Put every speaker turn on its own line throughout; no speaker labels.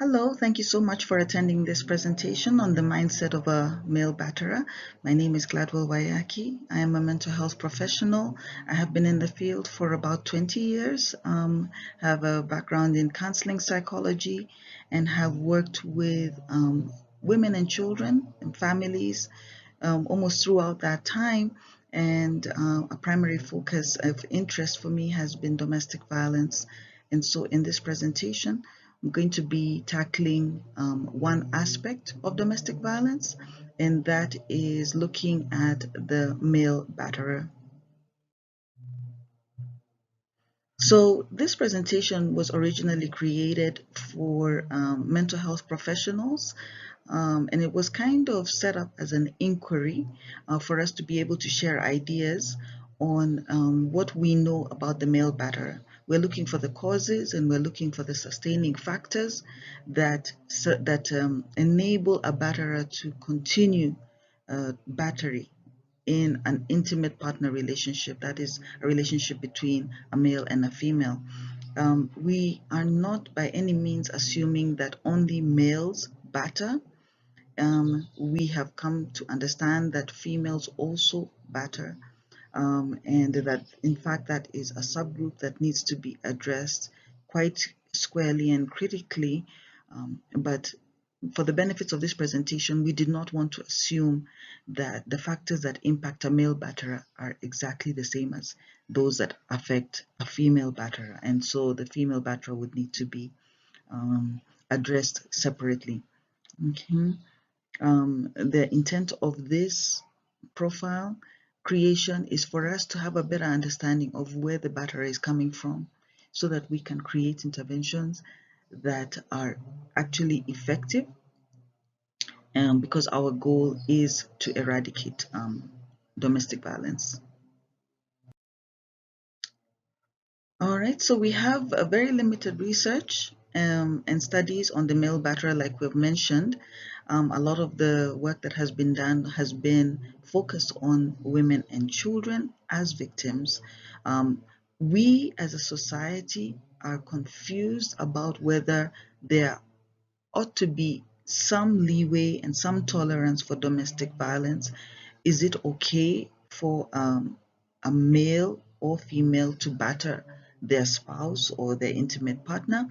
Hello, thank you so much for attending this presentation on the mindset of a male batterer. My name is Gladwell Wayaki. I am a mental health professional. I have been in the field for about 20 years, have a background in counseling psychology, and have worked with women and children and families almost throughout that time. And a primary focus of interest for me has been domestic violence. And so in this presentation, I'm going to be tackling one aspect of domestic violence, and that is looking at the male batterer. So this presentation was originally created for mental health professionals, and it was kind of set up as an inquiry for us to be able to share ideas on what we know about the male batterer. We're looking for the causes, and we're looking for the sustaining factors that enable a batterer to continue battery in an intimate partner relationship, that is a relationship between a male and a female. We are not by any means assuming that only males batter. We have come to understand that females also batter, and that in fact that is a subgroup that needs to be addressed quite squarely and critically. But for the benefits of this presentation, we did not want to assume that the factors that impact a male batterer are exactly the same as those that affect a female batterer, and so the female batterer would need to be addressed separately. Okay. The intent of this profile creation is for us to have a better understanding of where the batterer is coming from, so that we can create interventions that are actually effective, because our goal is to eradicate domestic violence. All right, so we have a very limited research and studies on the male batterer, like we've mentioned. A lot of the work that has been done has been focused on women and children as victims. We as a society are confused about whether there ought to be some leeway and some tolerance for domestic violence. Is it okay for a male or female to batter their spouse or their intimate partner?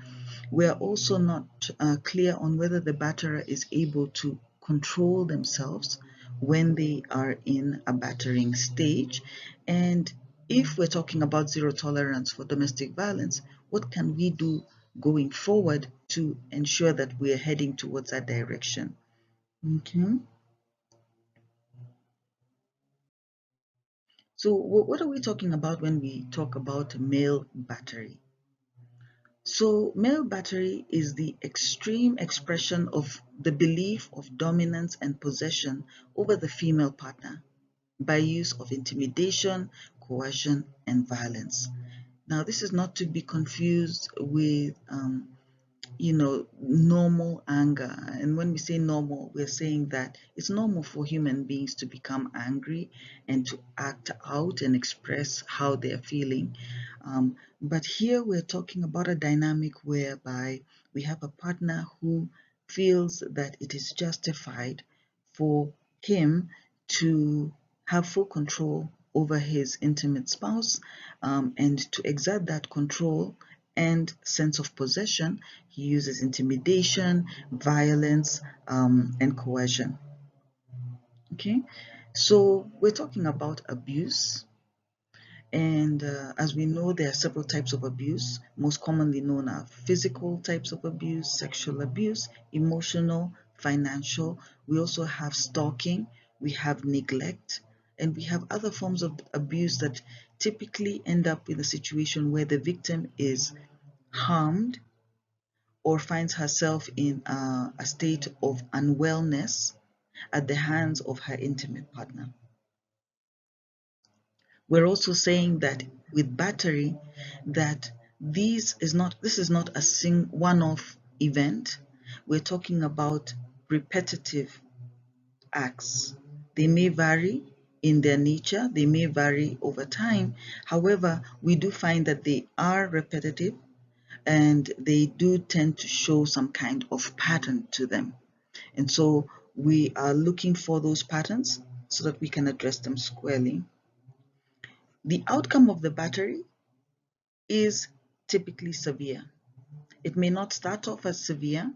We are also not clear on whether the batterer is able to control themselves when they are in a battering stage. And if we're talking about zero tolerance for domestic violence, what can we do going forward to ensure that we're heading towards that direction? Okay. So what are we talking about when we talk about male battery? So male battery is the extreme expression of the belief of dominance and possession over the female partner by use of intimidation, coercion, and violence. Now, this is not to be confused with normal anger. And when we say normal, we're saying that it's normal for human beings to become angry and to act out and express how they're feeling. But here we're talking about a dynamic whereby we have a partner who feels that it is justified for him to have full control over his intimate spouse, and to exert that control and sense of possession. He uses intimidation, violence, and coercion. Okay, so we're talking about abuse. And as we know, there are several types of abuse. Most commonly known are physical types of abuse, sexual abuse, emotional, financial. We also have stalking, we have neglect, and we have other forms of abuse that typically end up in a situation where the victim is harmed or finds herself in a state of unwellness at the hands of her intimate partner. We're also saying that with battery, that this is not a one-off event. We're talking about repetitive acts. They may vary in their nature, they may vary over time. However, we do find that they are repetitive, and they do tend to show some kind of pattern to them. And so we are looking for those patterns so that we can address them squarely. The outcome of the battery is typically severe. It may not start off as severe,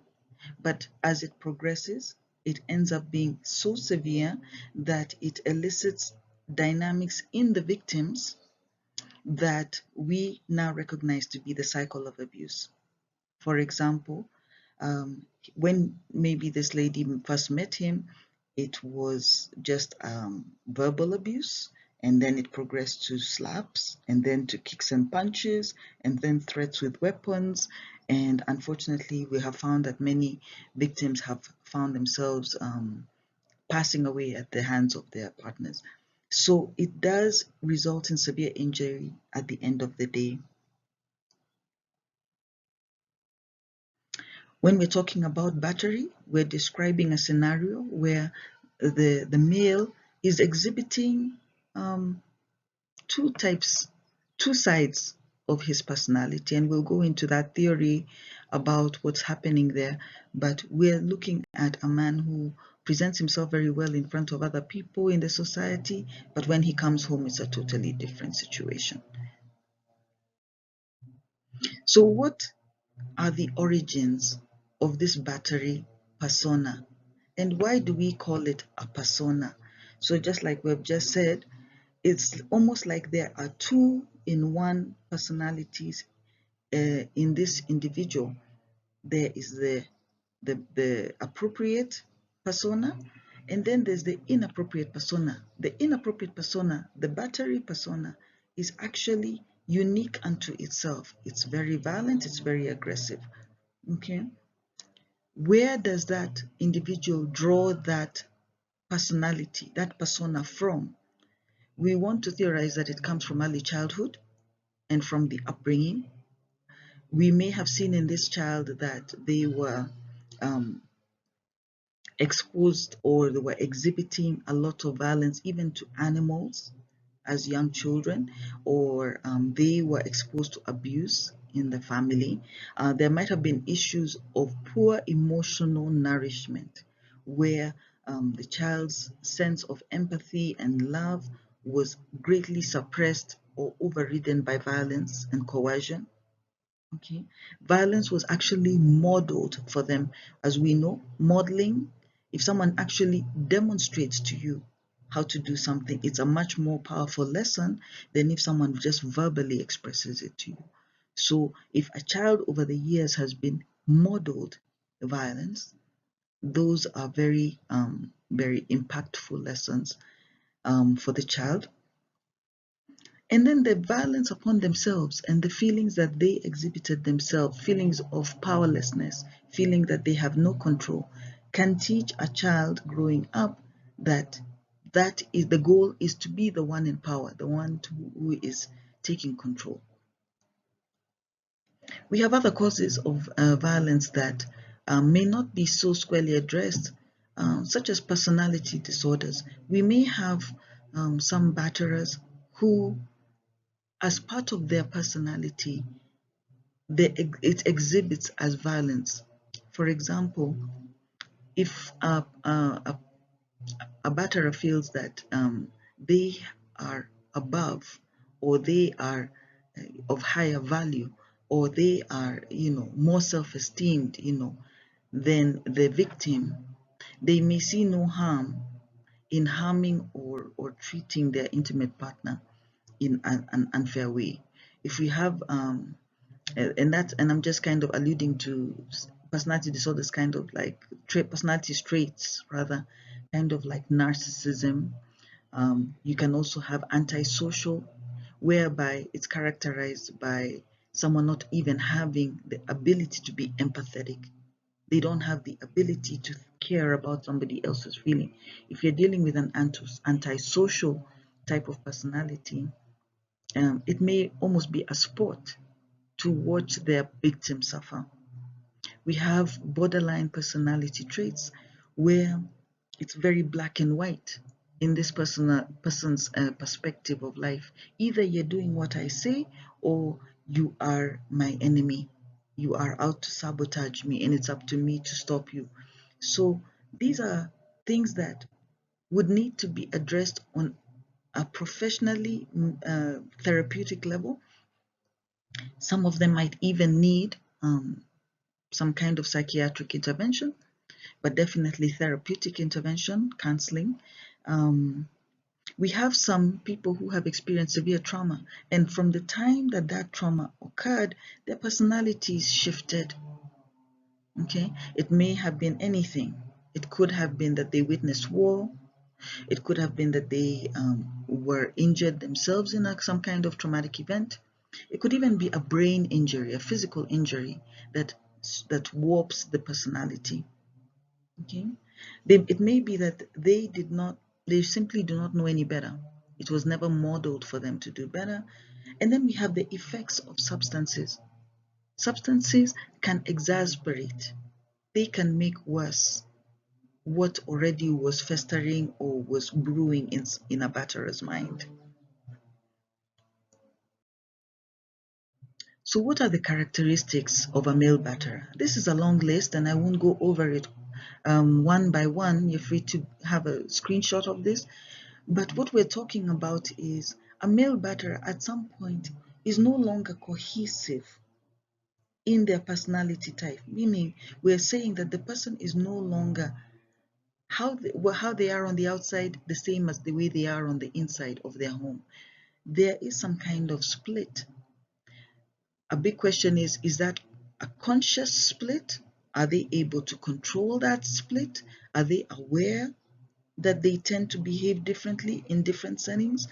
but as it progresses, it ends up being so severe that it elicits dynamics in the victims that we now recognize to be the cycle of abuse. For example, when maybe this lady first met him, it was just verbal abuse, and then it progressed to slaps, and then to kicks and punches, and then threats with weapons. And unfortunately, we have found that many victims have found themselves passing away at the hands of their partners. So it does result in severe injury at the end of the day. When we're talking about battery, we're describing a scenario where the male is exhibiting two types, two sides of his personality, and we'll go into that theory about what's happening there. But we're looking at a man who presents himself very well in front of other people in the society, but when he comes home, it's a totally different situation. So what are the origins of this battery persona, and why do we call it a persona? So just like we've just said, it's almost like there are two in one personalities in this individual. There is the appropriate persona, and then there's the inappropriate persona. The inappropriate persona, the battery persona, is actually unique unto itself. It's very violent, it's very aggressive. Okay, where does that individual draw that personality, that persona from? We want to theorize that it comes from early childhood and from the upbringing. We may have seen in this child that they were um, exposed, or they were exhibiting a lot of violence even to animals as young children, or they were exposed to abuse in the family. There might have been issues of poor emotional nourishment where the child's sense of empathy and love was greatly suppressed or overridden by violence and coercion. Okay, violence was actually modeled for them. As we know, modeling, if someone actually demonstrates to you how to do something, it's a much more powerful lesson than if someone just verbally expresses it to you. So if a child over the years has been modeled violence, those are very impactful lessons for the child. And then the violence upon themselves and the feelings that they exhibited themselves, feelings of powerlessness, feeling that they have no control, can teach a child growing up that that is the goal, is to be the one in power, the one who is taking control. We have other causes of violence that may not be so squarely addressed, such as personality disorders. We may have some batterers who, as part of their personality, it exhibits as violence. For example, if a batterer feels that they are above, or they are of higher value, or they are, more self-esteemed, than the victim, they may see no harm in harming or treating their intimate partner in an unfair way. If we have and I'm just kind of alluding to personality disorders, kind of like personality traits, rather, kind of like narcissism. You can also have antisocial, whereby it's characterized by someone not even having the ability to be empathetic. They don't have the ability to care about somebody else's feeling. If you're dealing with an antisocial type of personality, it may almost be a sport to watch their victim suffer. We have borderline personality traits where it's very black and white in this person's perspective of life. Either you're doing what I say, or you are my enemy. You are out to sabotage me, and it's up to me to stop you. So these are things that would need to be addressed on a professionally therapeutic level. Some of them might even need some kind of psychiatric intervention, but definitely therapeutic intervention, counseling. Um, we have some people who have experienced severe trauma, and from the time that that trauma occurred, their personalities shifted. Okay, it may have been anything. It could have been that they witnessed war. It could have been that they were injured themselves in some kind of traumatic event. It could even be a brain injury, a physical injury that warps the personality. Okay, it may be that they simply do not know any better. It was never modeled for them to do better. And then we have the effects of substances. Substances can exasperate. They can make worse what already was festering or was brewing in a batterer's mind. So what are the characteristics of a male batterer? This is a long list and I won't go over it one by one. You're free to have a screenshot of this. But what we're talking about is a male batterer at some point is no longer cohesive in their personality type, meaning we're saying that the person is no longer how they are on the outside the same as the way they are on the inside of their home. There is some kind of split. A big question is that a conscious split? Are they able to control that split? Are they aware that they tend to behave differently in different settings?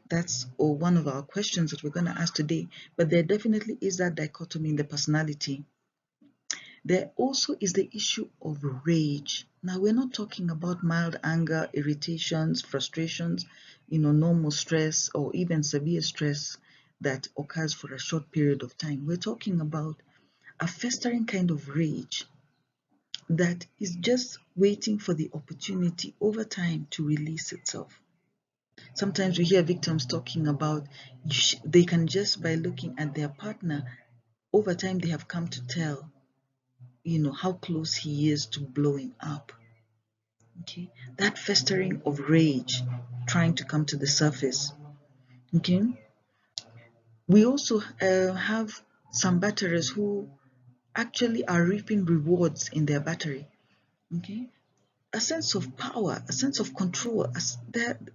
That's one of our questions that we're going to ask today. But there definitely is that dichotomy in the personality. There also is the issue of rage. Now, we're not talking about mild anger, irritations, frustrations, normal stress, or even severe stress that occurs for a short period of time. We're talking about a festering kind of rage that is just waiting for the opportunity over time to release itself. Sometimes we hear victims talking about they can just by looking at their partner, over time they have come to tell, how close he is to blowing up. Okay, that festering of rage trying to come to the surface. Okay, we also have some batterers who actually are reaping rewards in their battery. Okay, a sense of power, a sense of control.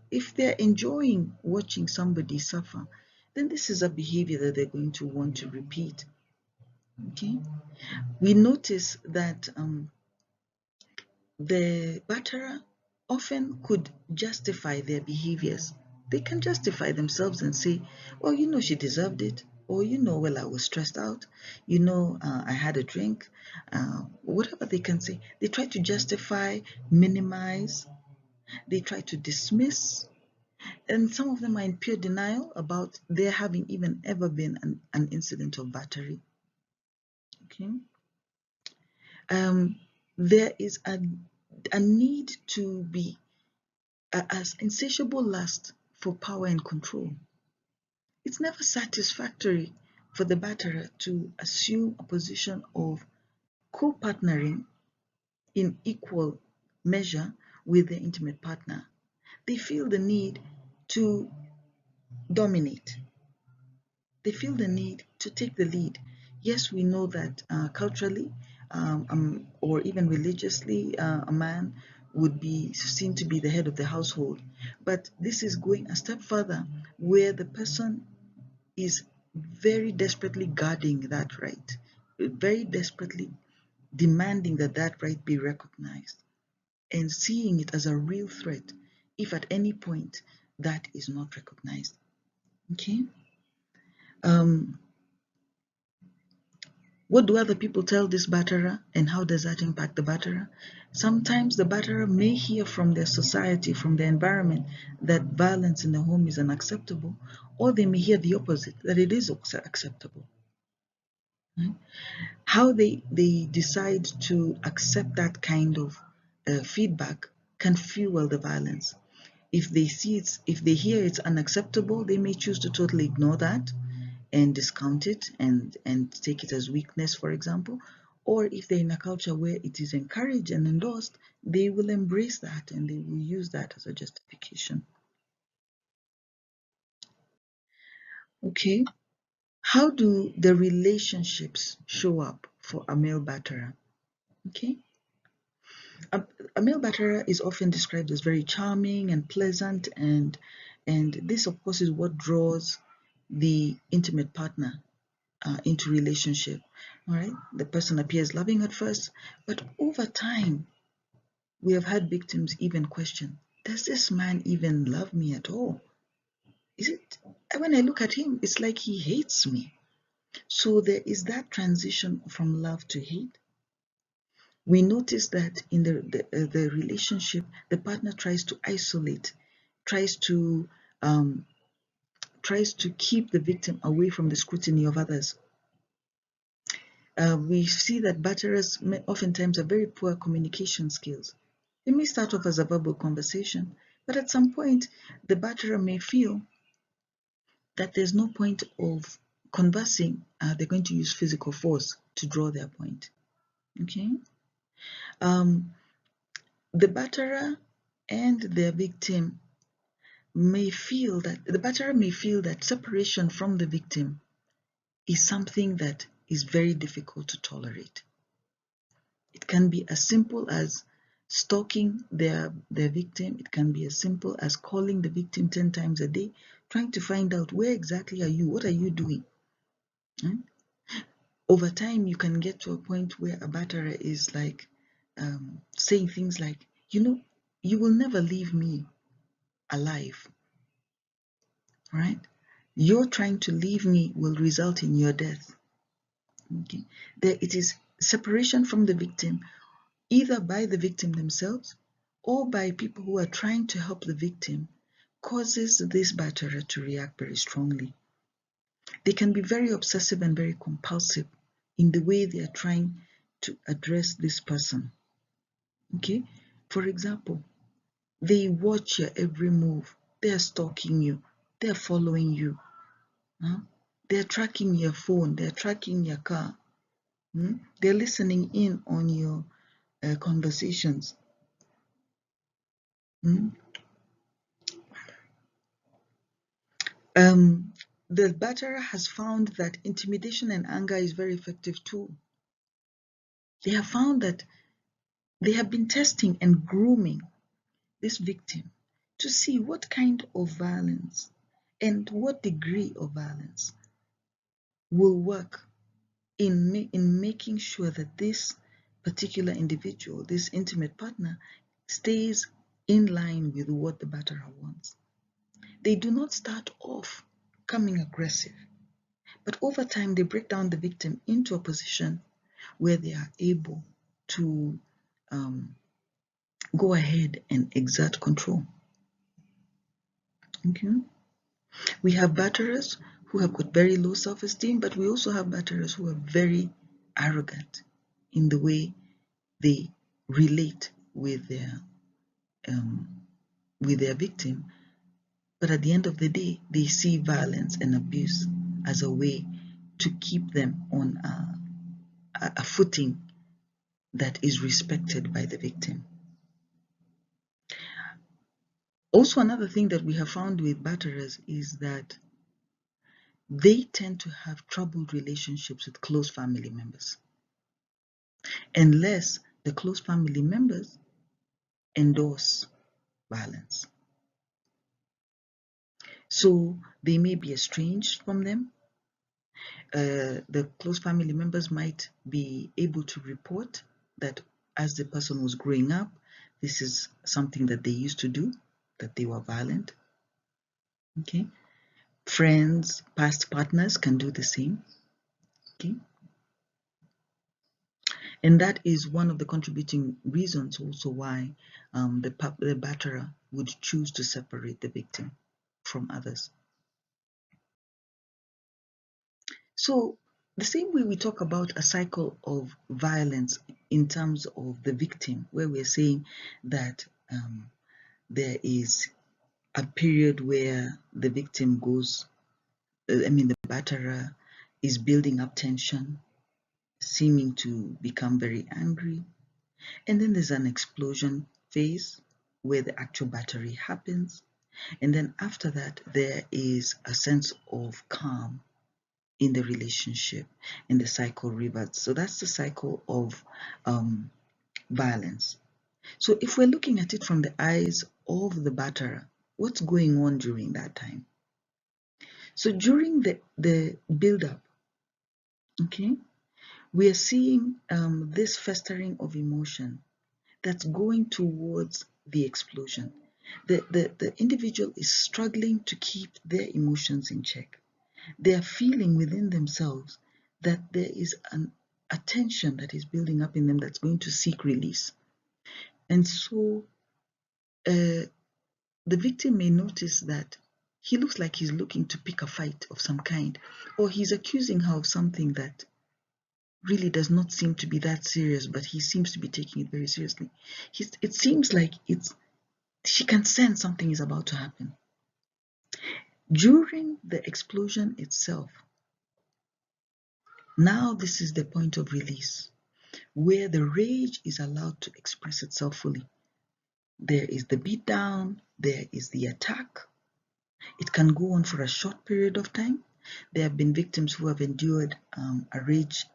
If they're enjoying watching somebody suffer, then this is a behavior that they're going to want to repeat. Okay, we notice that the batterer often could justify their behaviors. They can justify themselves and say, well, she deserved it. Or, well, I was stressed out. I had a drink. Whatever they can say. They try to justify, minimize. They try to dismiss. And some of them are in pure denial about there having even ever been an incident of battery. Okay. There is a need to be as insatiable lust for power and control. It's never satisfactory for the batterer to assume a position of co-partnering in equal measure with their intimate partner. They feel the need to dominate. They feel the need to take the lead. Yes, we know that culturally or even religiously, a man would be seen to be the head of the household. But this is going a step further where the person is very desperately guarding that right, very desperately demanding that that right be recognized and seeing it as a real threat if at any point that is not recognized. Okay. What do other people tell this batterer and how does that impact the batterer? Sometimes the batterer may hear from their society, from their environment, that violence in the home is unacceptable, or they may hear the opposite, that it is acceptable. Right? How they decide to accept that kind of feedback can fuel the violence. If they hear it's unacceptable, they may choose to totally ignore that and discount it and take it as weakness, for example. Or if they're in a culture where it is encouraged and endorsed, they will embrace that and they will use that as a justification. Okay, how do the relationships show up for a male batterer? Okay, a, a male batterer is often described as very charming and pleasant, and this of course is what draws the intimate partner into relationship. All right, the person appears loving at first, but over time we have had victims even question, does this man even love me at all? Is it, when I look at him, it's like he hates me. So there is that transition from love to hate. We notice that in the relationship, the partner tries to isolate, tries to um, tries to keep the victim away from the scrutiny of others. We see that batterers oftentimes have very poor communication skills. It may start off as a verbal conversation, but at some point, the batterer may feel that there's no point of conversing. They're going to use physical force to draw their point. Okay. Um, the batterer and their victim the batterer may feel that separation from the victim is something that is very difficult to tolerate. It can be as simple as stalking their victim. It can be as simple as calling the victim 10 times a day, trying to find out where exactly are you, what are you doing. Over time, you can get to a point where a batterer is like saying things like, you will never leave me alive, right? Your trying to leave me will result in your death. Okay, it is separation from the victim, either by the victim themselves or by people who are trying to help the victim, causes this batterer to react very strongly. They can be very obsessive and very compulsive in the way they are trying to address this person. Okay, for example, they watch your every move. They're stalking you. They're following you. They're tracking your phone. They're tracking your car. They're listening in on your conversations. The batterer has found that intimidation and anger is very effective too. They have found that they have been testing and grooming this victim to see what kind of violence and what degree of violence will work in making sure that this particular individual, this intimate partner, stays in line with what the batterer wants. They do not start off coming aggressive, but over time they break down the victim into a position where they are able to go ahead and exert control. Okay. We have batterers who have got very low self-esteem, but we also have batterers who are very arrogant in the way they relate with their victim. But at the end of the day, they see violence and abuse as a way to keep them on a footing that is respected by the victim. Also, another thing that we have found with batterers is that they tend to have troubled relationships with close family members, unless the close family members endorse violence. So they may be estranged from them. The close family members might be able to report that as the person was growing up, this is something that they used to do, that they were violent. Okay. Friends, past partners can do the same. Okay. And that is one of the contributing reasons also why the batterer would choose to separate the victim from others. So the same way we talk about a cycle of violence in terms of the victim, where we're saying that there is a period where the victim goes the batterer is building up tension, seeming to become very angry. And then there's an explosion phase where the actual battery happens. And then after that, there is a sense of calm in the relationship, and the cycle reverts. So that's the cycle of violence. So if we're looking at it from the eyes of the batterer, what's going on during that time? So during the build-up, okay, we are seeing this festering of emotion that's going towards the explosion. The individual is struggling to keep their emotions in check. They are feeling within themselves that there is a tension that is building up in them that's going to seek release. And so the victim may notice that he looks like he's looking to pick a fight of some kind, or he's accusing her of something that really does not seem to be that serious, but he seems to be taking it very seriously. It seems like she can sense something is about to happen. During the explosion itself, now this is the point of release, where the rage is allowed to express itself fully. There is the beatdown, there is the attack. It can go on for a short period of time. There have been victims who have endured a rage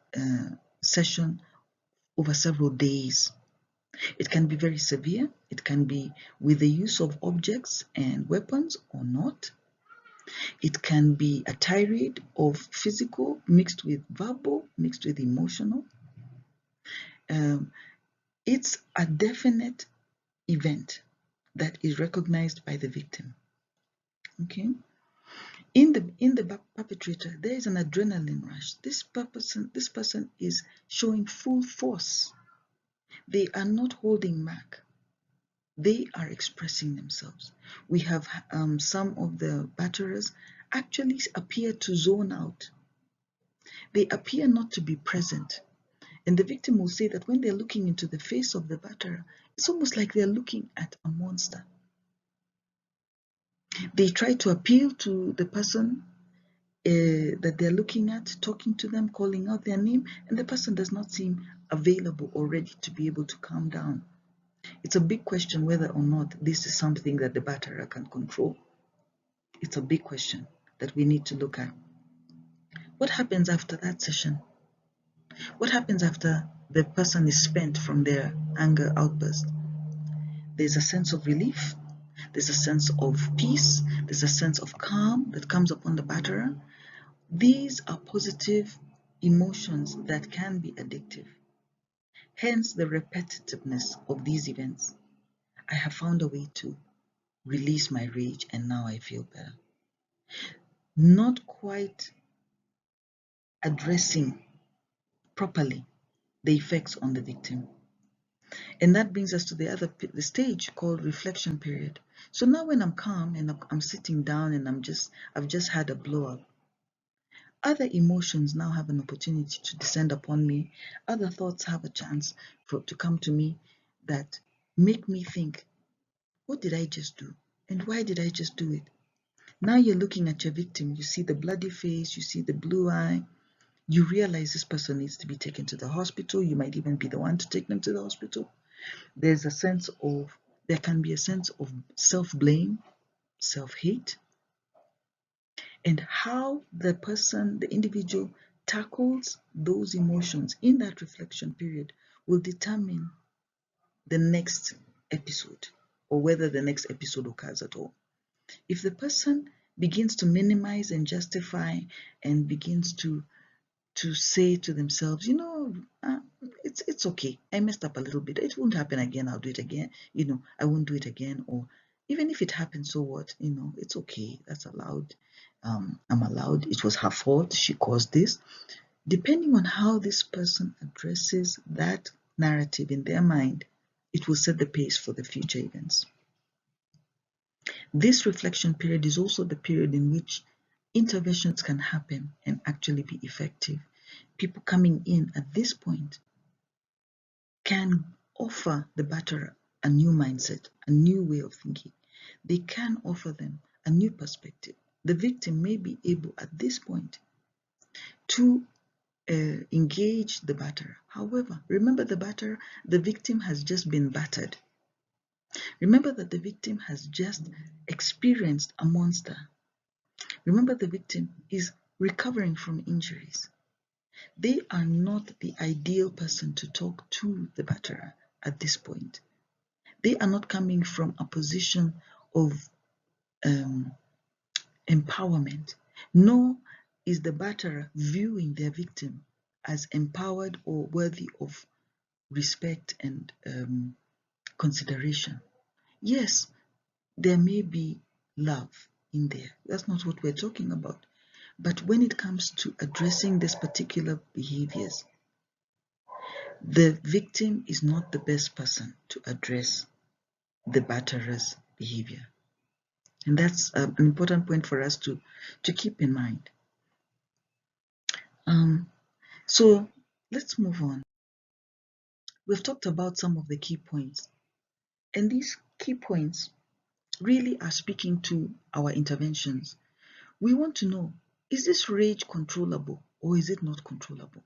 session over several days. It can be very severe. It can be with the use of objects and weapons or not. It can be a tirade of physical mixed with verbal, mixed with emotional. It's a definite event that is recognized by the victim. Okay. In the perpetrator, there is an adrenaline rush. This person is showing full force. They are not holding back. They are expressing themselves. We have some of the batterers actually appear to zone out. They appear not to be present. And the victim will say that when they're looking into the face of the batterer, it's almost like they're looking at a monster. They try to appeal to the person that they're looking at, talking to them, calling out their name, and the person does not seem available or ready to be able to calm down. It's a big question whether or not this is something that the batterer can control. It's a big question that we need to look at. What happens after that session? What happens after the person is spent from their anger outburst? There's a sense of relief. There's a sense of peace. There's a sense of calm that comes upon the batterer. These are positive emotions that can be addictive. Hence the repetitiveness of these events. I have found a way to release my rage and now I feel better. Not quite addressing properly the effects on the victim. And that brings us to the stage called reflection period. So now when I'm calm and I'm sitting down and I've just had a blow up, other emotions now have an opportunity to descend upon me. Other thoughts have a chance to come to me that make me think, what did I just do? And why did I just do it? Now you're looking at your victim. You see the bloody face, you see the blue eye. You realize this person needs to be taken to the hospital. You might even be the one to take them to the hospital. There can be a sense of self-blame, self-hate, and how the individual tackles those emotions in that reflection period will determine the next episode or whether the next episode occurs at all. If the person begins to minimize and justify and begins to say to themselves, it's okay. I messed up a little bit. It won't happen again. I'll do it again. I won't do it again. Or even if it happens, so what? It's okay. That's allowed. I'm allowed. It was her fault. She caused this. Depending on how this person addresses that narrative in their mind, it will set the pace for the future events. This reflection period is also the period in which interventions can happen and actually be effective. People coming in at this point can offer the batterer a new mindset, a new way of thinking. They can offer them a new perspective. the victim may be able at this point to engage the batterer. However, remember the victim has just been battered. Remember that the victim has just experienced a monster. Remember the victim is recovering from injuries. They are not the ideal person to talk to the batterer at this point. They are not coming from a position of empowerment, nor is the batterer viewing their victim as empowered or worthy of respect and consideration. Yes, there may be love in there. That's not what we're talking about. But when it comes to addressing these particular behaviors, the victim is not the best person to address the batterer's behavior. And that's an important point for us to keep in mind. So let's move on. We've talked about some of the key points, and these key points really are speaking to our interventions. We want to know, is this rage controllable or is it not controllable?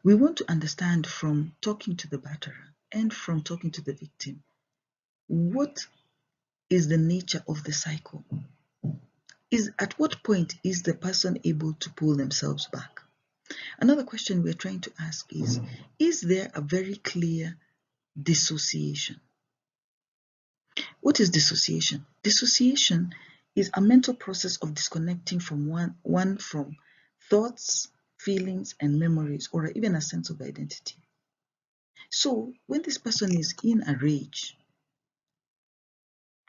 We want to understand from talking to the batterer and from talking to the victim, what is the nature of the cycle? At what point is the person able to pull themselves back? Another question we're trying to ask is there a very clear dissociation? What is dissociation? Dissociation is a mental process of disconnecting from one from thoughts, feelings, and memories, or even a sense of identity. So when this person is in a rage,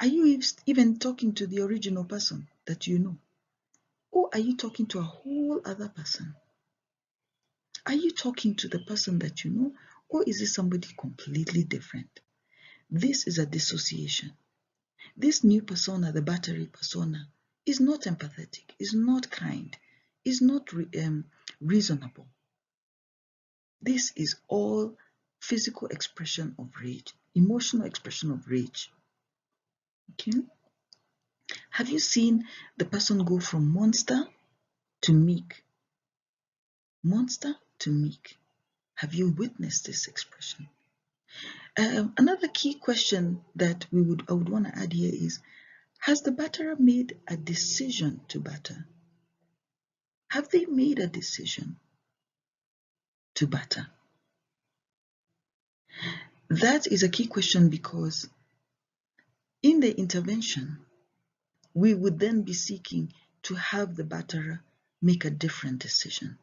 are you even talking to the original person that you know? Or are you talking to a whole other person? Are you talking to the person that you know, or is it somebody completely different? This is a dissociation. This new persona, the battery persona, is not empathetic, is not kind, is not reasonable. This is all physical expression of rage, emotional expression of rage. Okay? Have you seen the person go from monster to meek? Monster to meek. Have you witnessed this expression? Another key question that I would want to add here is, has the batterer made a decision to batter? Have they made a decision to batter? That is a key question, because in the intervention, we would then be seeking to have the batterer make a different decision.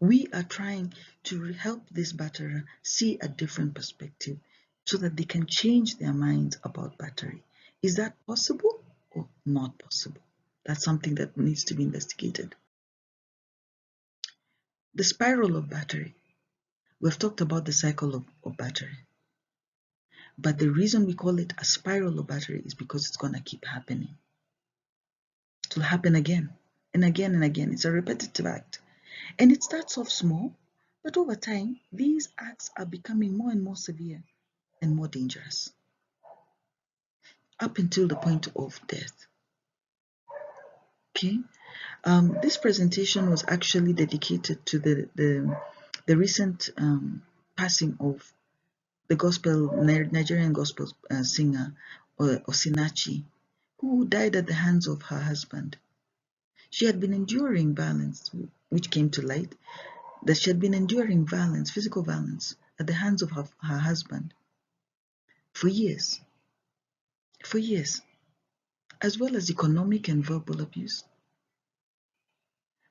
We are trying to help this batterer see a different perspective so that they can change their minds about battery. Is that possible or not possible? That's something that needs to be investigated. The spiral of battery. We've talked about the cycle of battery. But the reason we call it a spiral of battery is because it's going to keep happening. It will happen again and again and again. It's a repetitive act. And it starts off small, but over time, these acts are becoming more and more severe and more dangerous, up until the point of death. Okay? This presentation was actually dedicated to the recent passing of the Nigerian gospel singer Osinachi, who died at the hands of her husband. She had been enduring violence, which came to light, that she had been enduring violence, physical violence, at the hands of her husband for years, as well as economic and verbal abuse,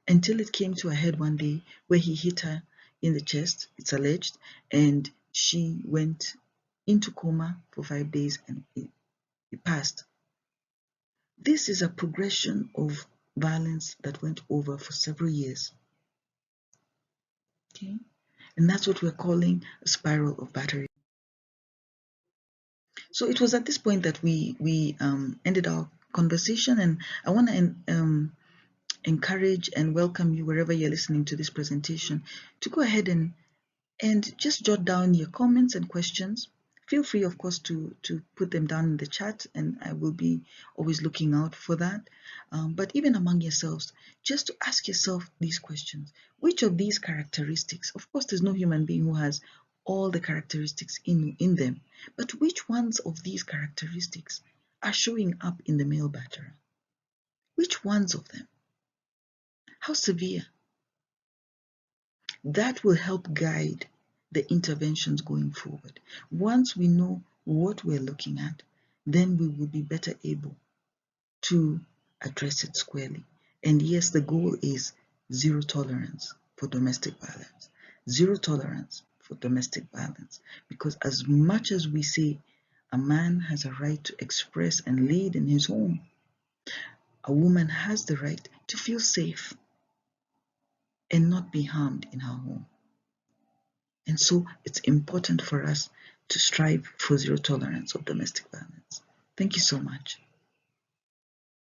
until it came to a head one day where he hit her in the chest, it's alleged, and she went into coma for 5 days and it passed. This is a progression of violence that went over for several years. Okay? And that's what we're calling a spiral of battery. So it was at this point that we ended our conversation, and I want to encourage and welcome you, wherever you're listening to this presentation, to go ahead and just jot down your comments and questions. Feel free, of course, to put them down in the chat, and I will be always looking out for that. But even among yourselves, just to ask yourself these questions. Which of these characteristics, of course, there's no human being who has all the characteristics in them, but which ones of these characteristics are showing up in the male batterer? Which ones of them? How severe? That will help guide the interventions going forward. Once we know what we're looking at, then we will be better able to address it squarely. And yes, the goal is zero tolerance for domestic violence. Zero tolerance for domestic violence. Because as much as we say a man has a right to express and lead in his home, a woman has the right to feel safe and not be harmed in her home. And so it's important for us to strive for zero tolerance of domestic violence. Thank you so much.